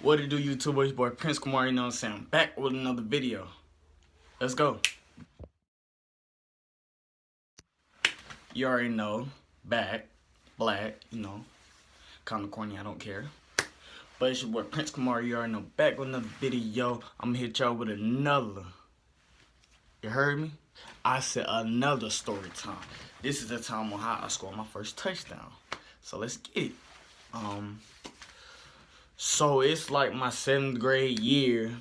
What it do, YouTube? It's your boy Prince Kumar, you know what I'm saying? I'm back with another video. Let's go. You already know, back, black, you know, kinda corny, I don't care. But it's your boy Prince Kumar, you already know, back with another video. I'm gonna hit y'all with another. You heard me? I said another story time. This is the time on how I scored my first touchdown. So let's get it. So it's like my 7th grade year.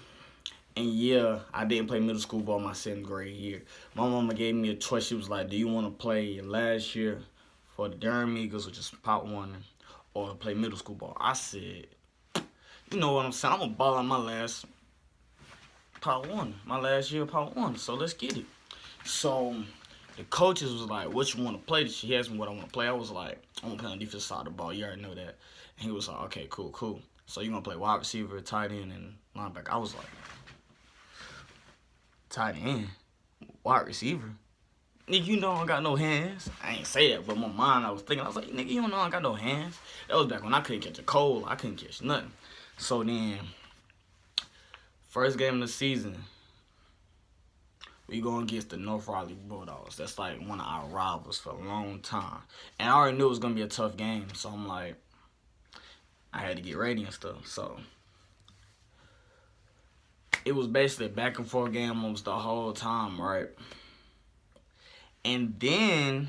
And yeah, I didn't play middle school ball my 7th grade year. My mama gave me a choice. She was like, do you want to play last year for the Durham Eagles, which is Pot 1, or play middle school ball? I said, you know what I'm saying? I'm going to ball out my last Pot 1, my last year Pot 1. So let's get it. So the coaches was like, what you want to play? She asked me what I want to play. I was like, I want to play on the defensive side of the ball. You already know that. And he was like, okay, cool. So you going to play wide receiver, tight end, and linebacker. I was like, tight end, wide receiver. Nigga, you know I don't got no hands. I ain't say that, but in my mind I was thinking, I was like, nigga, you don't know I got no hands. That was back when I couldn't catch a cold. I couldn't catch nothing. So then, first game of the season, we going against the North Raleigh Bulldogs. That's like one of our rivals for a long time. And I already knew it was going to be a tough game. So I'm like, I had to get ready and stuff. So it was basically a back and forth game almost the whole time, right? And then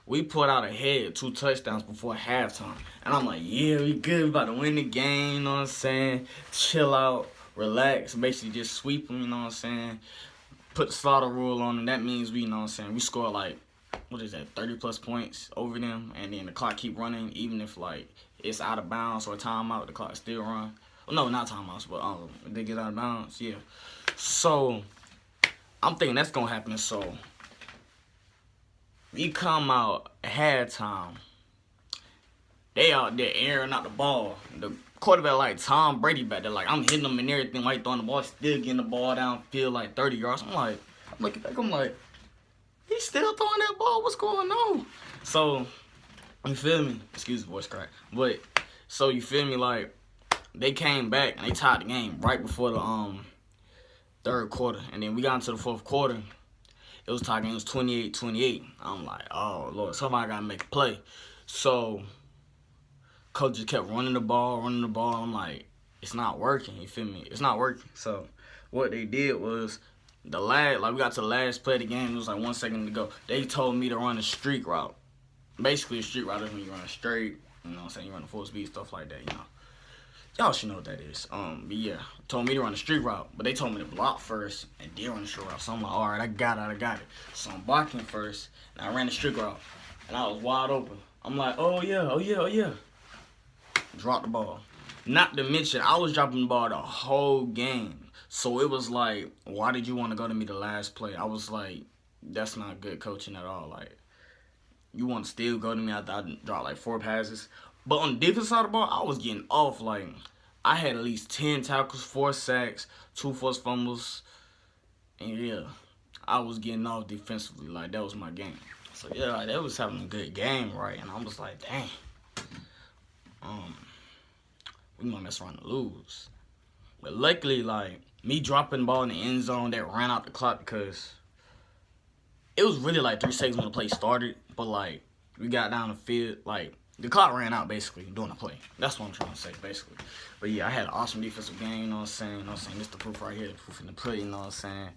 we put out ahead 2 touchdowns before halftime. And I'm like, yeah, we good, we about to win the game, you know what I'm saying? Chill out, relax, basically just sweep them, you know what I'm saying? Put the slaughter rule on them. That means we, you know what I'm saying, we score like, what is that, 30 plus points over them, and then the clock keep running, even if like it's out of bounds or timeout, the clock still run. No, not timeouts, but if they get out of bounds, yeah. So I'm thinking that's gonna happen. So we come out at halftime. They out there airing out the ball. The quarterback like Tom Brady back there, like I'm hitting them and everything, like throwing the ball, still getting the ball downfield like 30 yards. I'm looking back, I'm like, he's still throwing that ball. What's going on? So you feel me? Excuse the voice crack, but so you feel me? Like, they came back and they tied the game right before the third quarter. And then we got into the fourth quarter. It was tied game. It was 28-28. I'm like, oh, Lord, somebody got to make a play. So coach just kept running the ball. I'm like, it's not working. You feel me? It's not working. So what they did was we got to the last play of the game. It was like 1 second to go. They told me to run a streak route. Basically, a streak route is when you run straight. You know what I'm saying? You run a full speed, stuff like that, you know. Y'all should know what that is. But yeah, told me to run the street route, but they told me to block first and then run the street route. So I'm like, all right, I got it. So I'm blocking first, and I ran the street route, and I was wide open. I'm like, oh yeah. Drop the ball. Not to mention, I was dropping the ball the whole game. So it was like, why did you want to go to me the last play? I was like, that's not good coaching at all. Like, you want to still go to me after I dropped like 4 passes. But on the defense side of the ball, I was getting off. Like, I had at least 10 tackles, 4 sacks, 2 forced fumbles. And yeah, I was getting off defensively. Like, that was my game. So yeah, like, that was having a good game, right? And I was like, dang. We might mess around and lose. But luckily, like, me dropping the ball in the end zone, that ran out the clock because it was really like 3 seconds when the play started. But like, we got down the field, like, the clock ran out, basically, doing the play. That's what I'm trying to say, basically. But, yeah, I had an awesome defensive game, you know what I'm saying? This the proof right here, the proof in the pudding, you know what I'm saying?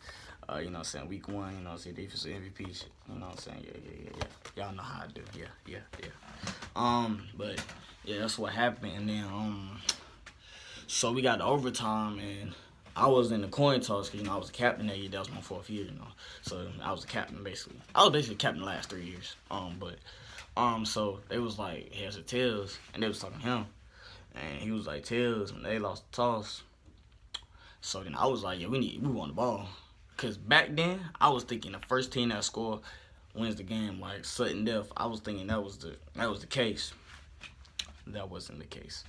You know what I'm saying? Week 1, you know what I'm saying? Defensive MVP shit, you know what I'm saying? Yeah. Y'all know how I do. Yeah. But, yeah, that's what happened. And then, so we got to overtime, and I was in the coin toss because, you know, I was the captain that year. That was my 4th year, you know. So, I was the captain, basically. I was basically captain the last 3 years. So they was like heads or tails, and they was talking to him, and he was like tails, and they lost the toss. So then I was like, yeah, we want the ball, cause back then I was thinking the first team that score wins the game, like sudden death. I was thinking that was the case. That wasn't the case.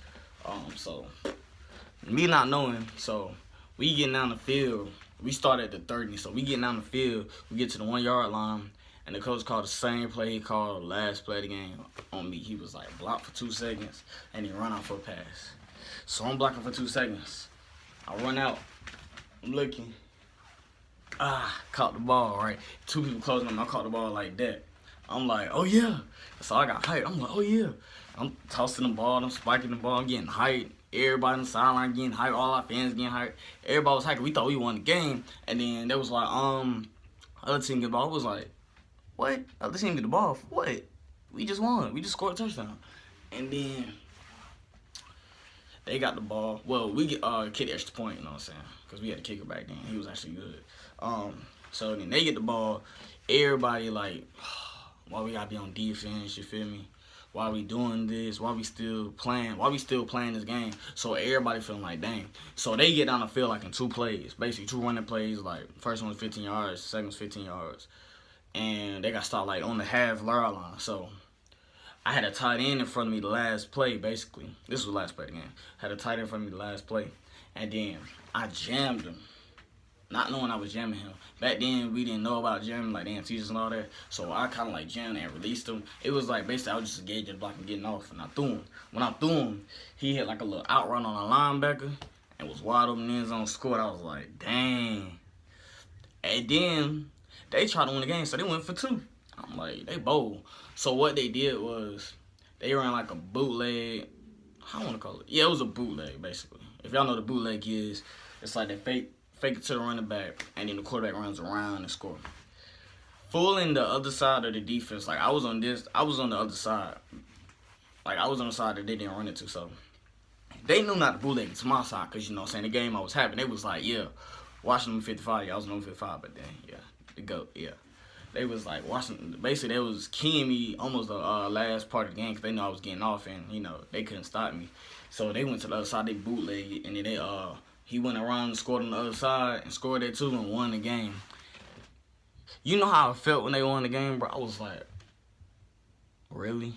So me not knowing, so we getting down the field. We start at the 30, so we getting down the field. We get to the 1 yard line. And the coach called the same play he called the last play of the game on me. He was like, block for 2 seconds, and he run out for a pass. So I'm blocking for 2 seconds. I run out. I'm looking. Caught the ball, right? 2 people closing on me. I caught the ball like that. I'm like, oh yeah. So I got hyped. I'm like, oh yeah. I'm tossing the ball. I'm spiking the ball. I'm getting hyped. Everybody on the sideline getting hyped. All our fans getting hyped. Everybody was hyped. We thought we won the game. And then there was like, other team get the ball. I was like, what? Other team get the ball? For what? We just won. We just scored a touchdown. And then they got the ball. Well, we get kick the extra point, you know what I'm saying? Because we had a kicker back then. He was actually good. So then they get the ball. Everybody like, why we gotta be on defense, you feel me? Why we doing this? Why we still playing? Why we still playing this game? So everybody feeling like, dang. So they get down the field like in 2 plays. Basically 2 running plays. Like first one was 15 yards, second was 15 yards. And they got stopped like on the half-yard line. So I had a tight end in front of me the last play, basically. This was the last play of the game. Had a tight end in front of me the last play. And then I jammed him. Not knowing I was jamming him. Back then, we didn't know about jamming, like damn teachers and all that. So I kind of like jammed and released him. It was like basically I was just engaging the block and getting off. And I threw him. When I threw him, he hit like a little outrun on a linebacker and was wide open in the end zone, scored. I was like, dang. And then they tried to win the game, so they went for 2. I'm like, they bold. So what they did was they ran like a bootleg. How I want to call it? Yeah, it was a bootleg basically. If y'all know what a bootleg is, it's like they fake it to the running back, and then the quarterback runs around and scores. Fooling the other side of the defense. Like I was on the other side. Like I was on the side that they didn't run it to. So they knew not to bootleg it to my side, because you know what I'm saying, the game I was having, they was like, yeah, Washington 55. Yeah, I was number 55, but then yeah, the GOAT, yeah. They was like Washington. Basically, they was keying me almost the last part of the game because they knew I was getting off, and you know they couldn't stop me. So they went to the other side. They bootlegged it, and then he went around and scored on the other side and scored that too and won the game. You know how I felt when they won the game, bro? I was like, really?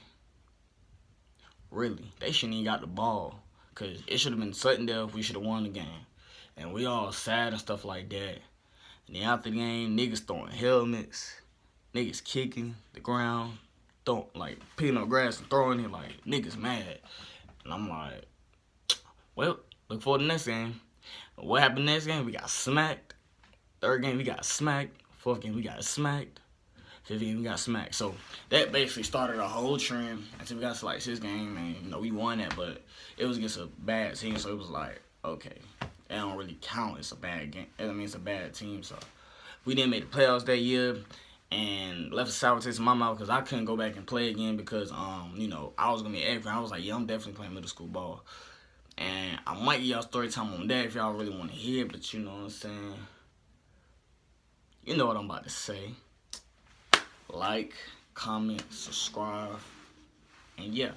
Really? They shouldn't even got the ball, because it should have been sudden death. We should have won the game. And we all sad and stuff like that. And then after the game, niggas throwing helmets. Niggas kicking the ground, like picking up grass and throwing it, like niggas mad. And I'm like, well, look forward to the next game. What happened next game? We got smacked. 3rd game, we got smacked. 4th game, we got smacked. 5th game, we got smacked. So that basically started a whole trend until we got to like 6th game, and you know we won that, but it was against a bad team, so it was like, okay, that don't really count. It's a bad game. I mean, it's a bad team, so we didn't make the playoffs that year. And left a sour taste in my mouth because I couldn't go back and play again because, you know, I was going to be active. I was like, yeah, I'm definitely playing middle school ball. And I might give y'all story time on that if y'all really want to hear, but you know what I'm saying. You know what I'm about to say. Like, comment, subscribe, and yeah.